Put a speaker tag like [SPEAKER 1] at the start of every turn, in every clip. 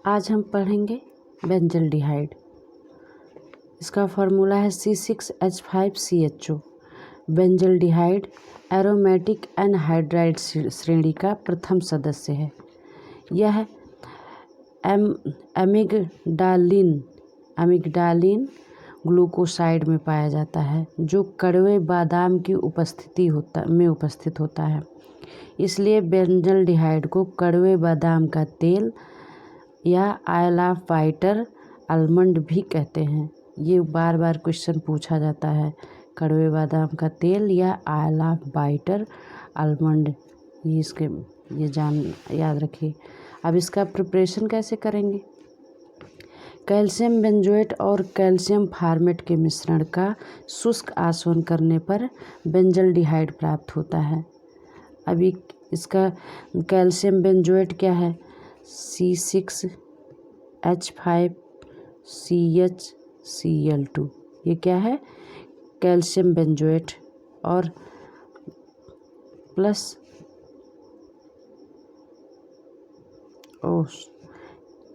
[SPEAKER 1] आज हम पढ़ेंगे बेंजल्डिहाइड। इसका फार्मूला है C6H5CHO। बेंजल्डिहाइड एरोमेटिक एनहाइड्राइड श्रेणी का प्रथम सदस्य है। यह एमिग्डालिन ग्लूकोसाइड में पाया जाता है, जो कड़वे बादाम की में उपस्थित होता है। इसलिए बेंजल्डिहाइड को कड़वे बादाम का तेल या ऑयल ऑफ बाइटर आलमंड भी कहते हैं। ये बार बार क्वेश्चन पूछा जाता है, कड़वे बादाम का तेल या ऑयल ऑफ बाइटर आलमंड, ये याद रखिए। अब इसका प्रिपरेशन कैसे करेंगे। कैल्शियम बेंजोएट और कैल्शियम फॉर्मेट के मिश्रण का शुष्क आसवन करने पर बेंजल्डिहाइड प्राप्त होता है। अभी इसका कैल्शियम बेंजोएट क्या है, C6H5CHCl2। ये क्या है, कैल्शियम बेंजोएट, और प्लस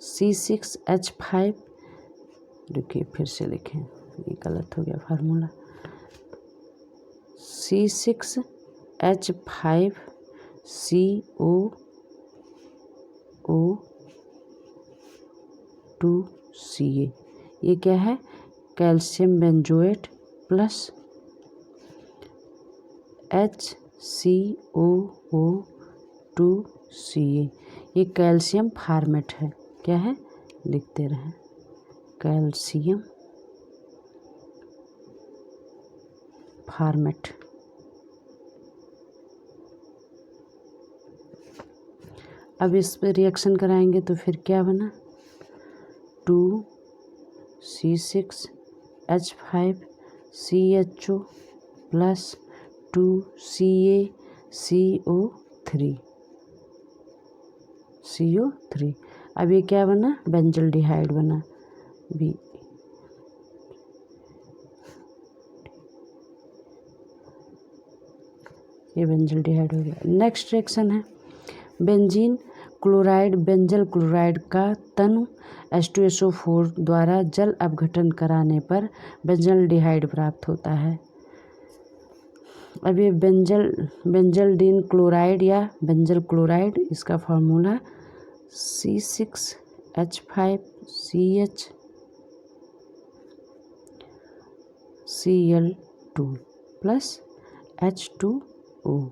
[SPEAKER 1] C6H5, देखिए फिर से लिखें, ये गलत हो गया फार्मूला। C6H5COO2Ca। ये क्या है, कैल्शियम बेंजोएट प्लस HCOO2Ca। ये कैल्शियम फॉर्मेट है। क्या है, लिखते रहें, कैल्शियम फॉर्मेट। अब इस पे रिएक्शन कराएंगे तो फिर क्या बना, 2C6H5CHO प्लस 2CaCO3। अब ये क्या बना, बेंजल्डिहाइड बना। ये बेंजल्डिहाइड हो गया। नेक्स्ट रिएक्शन है बेंजीन क्लोराइड बेंजल क्लोराइड का तनु H2SO4 द्वारा जल अपघटन कराने पर बेंजल्डिहाइड प्राप्त होता है। अब ये बेंजल्डिन क्लोराइड या बेंजल क्लोराइड, इसका फार्मूला C6H5CHCl2 प्लस H2O।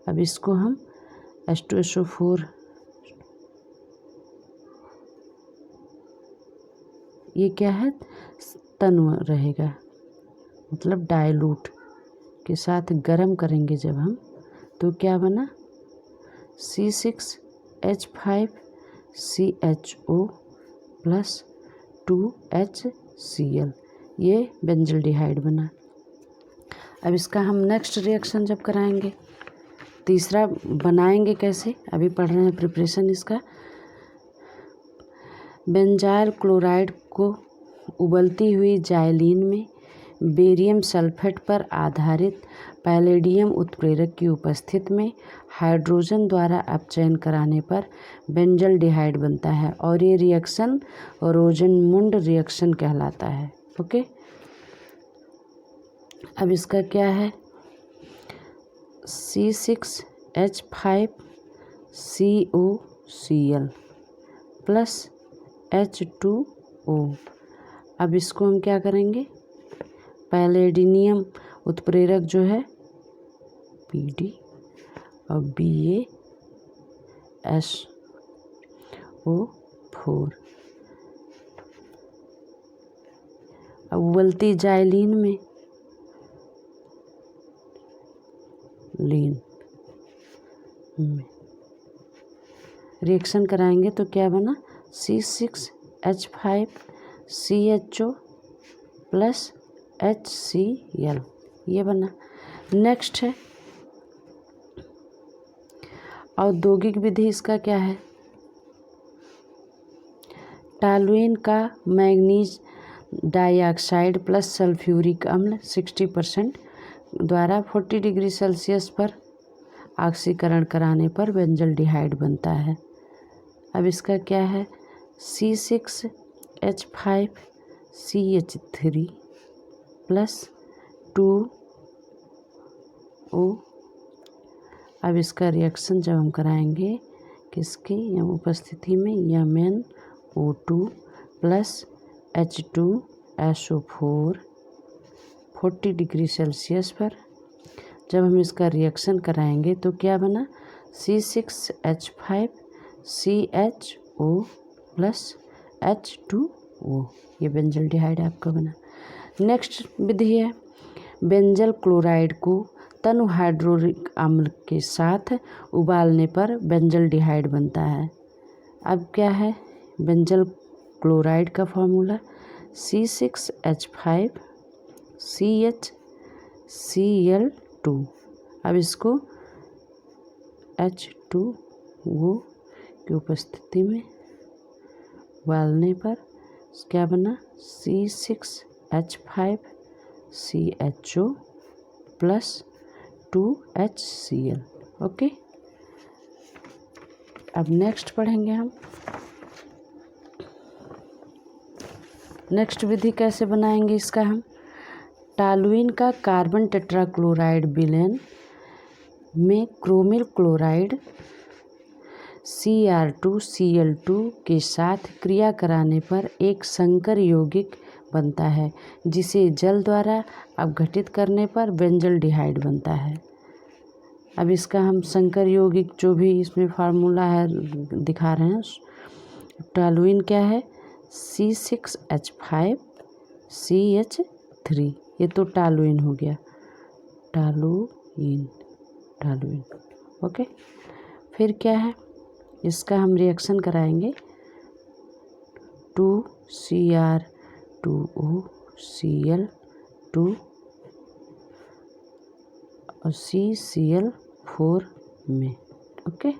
[SPEAKER 1] अब इसको हम H2SO4, ये क्या है, तनु रहेगा, मतलब डाइल्यूट के साथ गर्म करेंगे जब हम, तो क्या बना, C6H5CHO प्लस 2HCl। ये बेंजल्डिहाइड बना। अब इसका हम नेक्स्ट रिएक्शन जब कराएंगे, तीसरा बनाएंगे कैसे, अभी पढ़ रहे हैं प्रिपरेशन इसका। बेंजाइल क्लोराइड को उबलती हुई जाइलीन में बेरियम सल्फेट पर आधारित पैलेडियम उत्प्रेरक की उपस्थिति में हाइड्रोजन द्वारा अपचयन कराने पर बेंजल्डिहाइड बनता है, और ये रिएक्शन रोजनमुंड रिएक्शन कहलाता है। ओके, अब इसका क्या है, C6H5COCl प्लस H2O। अब इसको हम क्या करेंगे, पैलेडियम उत्प्रेरक जो है PD और BaSO4, अब उबलती जाइलीन में रिएक्शन कराएंगे तो क्या बना, C6H5CHO प्लस HCl, ये बना। नेक्स्ट है औद्योगिक विधि, इसका क्या है, टॉलुइन का मैंगनीज डाइऑक्साइड प्लस सल्फ्यूरिक अम्ल 60% द्वारा 40 डिग्री सेल्सियस पर ऑक्सीकरण कराने पर बेंजल्डिहाइड बनता है। अब इसका क्या है, C6H5CH3 प्लस 2O। अब इसका रिएक्शन जब हम कराएंगे किसकी या उपस्थिति में, MnO2 plus H2SO4 40 degree Celsius पर जब हम इसका रिएक्शन कराएंगे तो क्या बना, C6H5CHO प्लस H2O, ये बेंजल डिहाइड आपका बना। नेक्स्ट विधि है, बेंजल क्लोराइड को तनु हाइड्रोक्लोरिक अम्ल के साथ उबालने पर बेंजल डिहाइड बनता है। अब क्या है बेंजल क्लोराइड का फॉर्मूला, C6H5CHCl2। अब इसको H2O की उपस्थिति में उबालने पर क्या बना, C6H5CHO प्लस 2HCl। ओके, अब नेक्स्ट पढ़ेंगे हम। नेक्स्ट विधि कैसे बनाएंगे इसका हम, टॉलुइन का कार्बन टेट्राक्लोराइड विलयन में क्रोमिल क्लोराइड Cr2Cl2 के साथ क्रिया कराने पर एक संकर यौगिक बनता है जिसे जल द्वारा अपघटित करने पर बेंजल डिहाइड बनता है। अब इसका हम संकर यौगिक जो भी इसमें फार्मूला है दिखा रहे हैं। टॉलुइन क्या है, C6H5CH3, ये तो टॉलुइन हो गया, टॉलुइन। ओके, फिर क्या है, इसका हम रिएक्शन कराएंगे 2Cr2OCl2 और CCl4 में। ओके,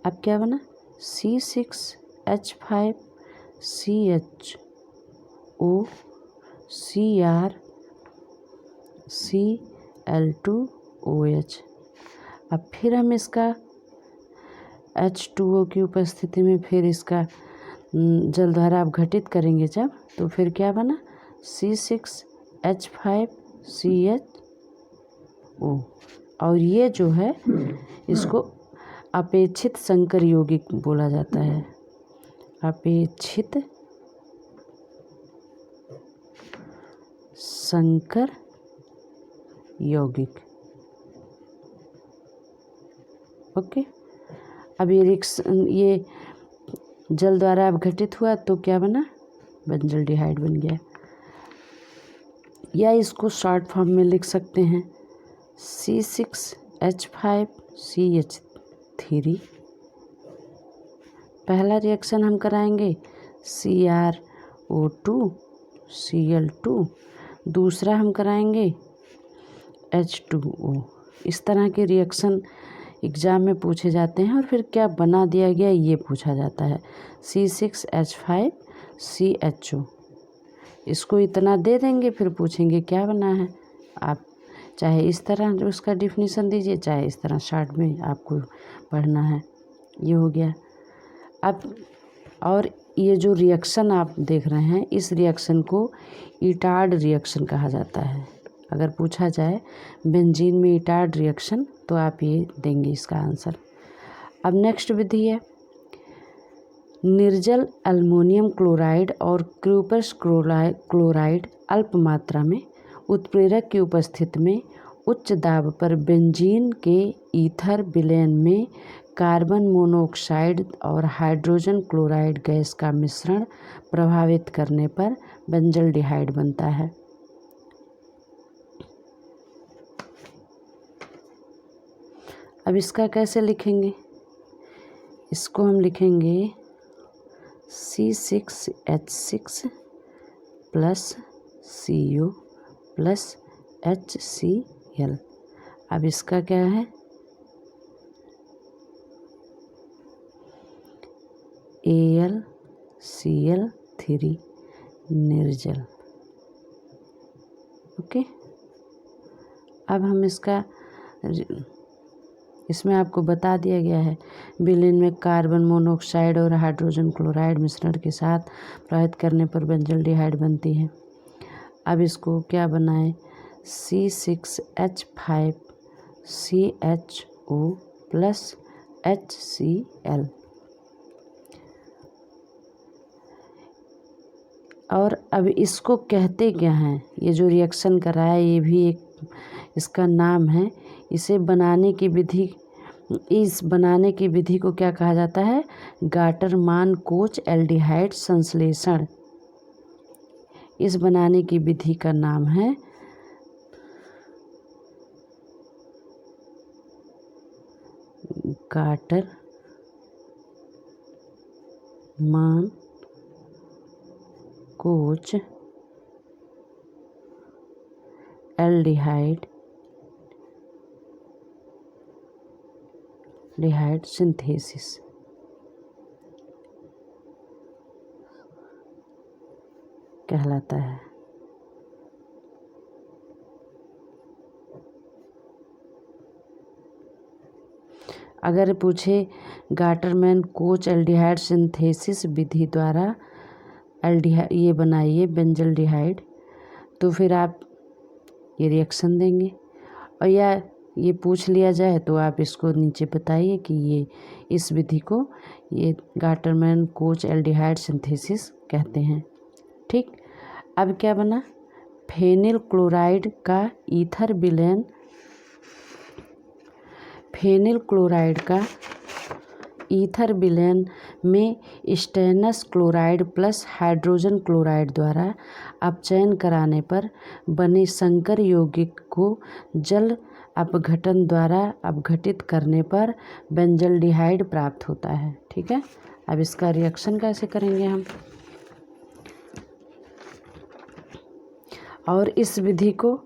[SPEAKER 1] अब क्या बना, C6H5CHO CrCl2OH। अब फिर हम इसका H2O की उपस्थिति में फिर इसका जल द्वारा अपघटित करेंगे जब, तो फिर क्या बना, C6H5CHO। और ये जो है इसको अपेक्षित संकर यौगिक बोला जाता है, अपेक्षित संकर यौगिक। ओके, अब ये जल द्वारा अपघटित हुआ तो क्या बना, बेंजल डिहाइड बन गया। या इसको शॉर्ट फॉर्म में लिख सकते हैं C6H5CH3। पहला रिएक्शन हम कराएंगे Cr2Cl2, दूसरा हम कराएंगे H2O। इस तरह के रिएक्शन एग्ज़ाम में पूछे जाते हैं। और फिर क्या बना दिया गया ये पूछा जाता है, C6H5CHO। इसको इतना दे देंगे, फिर पूछेंगे क्या बना है। आप चाहे इस तरह उसका डिफिनीसन दीजिए, चाहे इस तरह शॉर्ट में आपको पढ़ना है। ये हो गया। अब और ये जो रिएक्शन आप देख रहे हैं, इस रिएक्शन को इटार्ड रिएक्शन कहा जाता है। अगर पूछा जाए बेंजीन में इटार्ड रिएक्शन तो आप ये देंगे इसका आंसर। अब नेक्स्ट विधि है, निर्जल अल्मोनियम क्लोराइड और क्यूपर्स क्लोराइड अल्प मात्रा में उत्प्रेरक की उपस्थिति में उच्च दाब पर बेंजीन के ईथर विलयन में कार्बन मोनोऑक्साइड और हाइड्रोजन क्लोराइड गैस का मिश्रण प्रभावित करने पर बेंजल डिहाइड बनता है। अब इसका कैसे लिखेंगे, इसको हम लिखेंगे C6H6 plus CO plus HCl। अब इसका क्या है, AlCl3 निर्जल। ओके, अब हम इसका इसमें आपको बता दिया गया है विलीन में कार्बन मोनोऑक्साइड और हाइड्रोजन क्लोराइड मिश्रण के साथ प्रभावित करने पर बेंजल्डिहाइड बनती है। अब इसको क्या बनाएं, C6H5CHO प्लस HCl। और अब इसको कहते क्या हैं, ये जो रिएक्शन कर रहा है ये भी एक इसका नाम है। इसे बनाने की विधि, इस बनाने की विधि को क्या कहा जाता है, गाटरमान कोच एल्डिहाइड संश्लेषण। इस बनाने की विधि का नाम है गाटरमान कोच एल्डिहाइड सिंथेसिस। कहलाता है। अगर पूछे गाटरमैन कोच एल्डिहाइड सिंथेसिस विधि द्वारा एल्डिहाइड ये बनाइए बेंजल्डिहाइड, तो फिर आप ये रिएक्शन देंगे। और या ये पूछ लिया जाए तो आप इसको नीचे बताइए कि ये इस विधि को ये गाटरमैन कोच एल्डिहाइड सिंथेसिस कहते हैं। ठीक, अब क्या बना, फेनिल क्लोराइड का ईथर विलयन, फेनिल क्लोराइड का ईथर विलयन में stannous chloride plus hydrogen chloride द्वारा अपचयन कराने पर बने संकर यौगिक को जल अपघटन द्वारा अपघटित करने पर बेंजल्डिहाइड प्राप्त होता है। ठीक है, अब इसका रिएक्शन कैसे करेंगे हम, और इस विधि को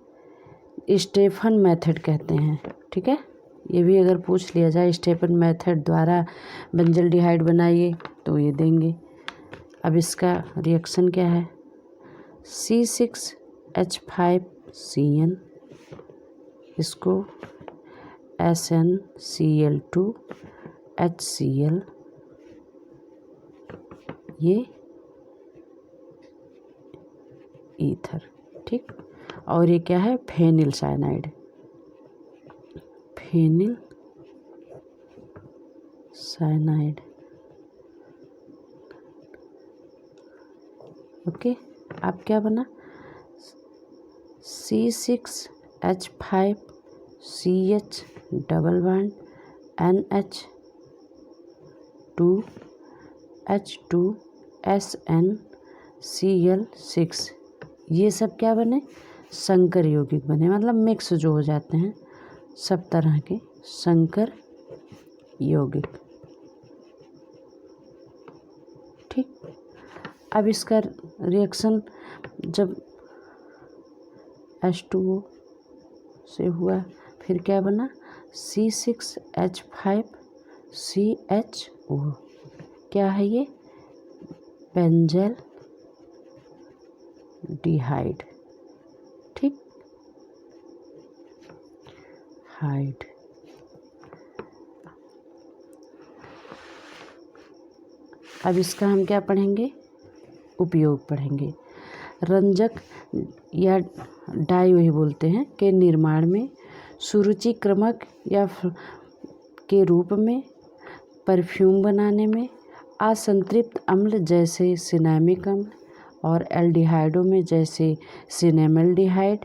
[SPEAKER 1] स्टेफन मेथड कहते हैं। ठीक है, ये भी अगर पूछ लिया जाए स्टेफन मेथड द्वारा बेंजल्डिहाइड बनाइए तो ये देंगे। अब इसका रिएक्शन क्या है, C6H5Cn, इसको SnCl2HCl, ये ईथर। ठीक, और ये क्या है, phenyl cyanide, phenyl cyanide. Okay, अब क्या बना, C6H5CH डबल बॉन्ड NH2H2SnCl6, ये सब क्या बने, संकर यौगिक बने, मतलब मिक्स जो हो जाते हैं सब तरह के संकर यौगिक। ठीक, अब इसका रिएक्शन जब H2O से हुआ फिर क्या बना, C6H5CHO, क्या है ये, बेंजल डिहाइड। ठीक, हाइड। अब इसका हम क्या पढ़ेंगे, उपयोग पढ़ेंगे। रंजक या डाई वही बोलते हैं के निर्माण में, सुरुचिक्रमक या के रूप में, परफ्यूम बनाने में, असंतृप्त अम्ल जैसे सिनेमिक अम्ल और एल्डिहाइडों में जैसे सिनेमल्डिहाइड,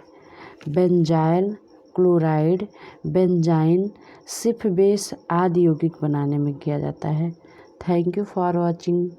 [SPEAKER 1] बेंजाइल क्लोराइड, बेंजाइन, सिफ बेस आदि यौगिक बनाने में किया जाता है। Thank you for watching.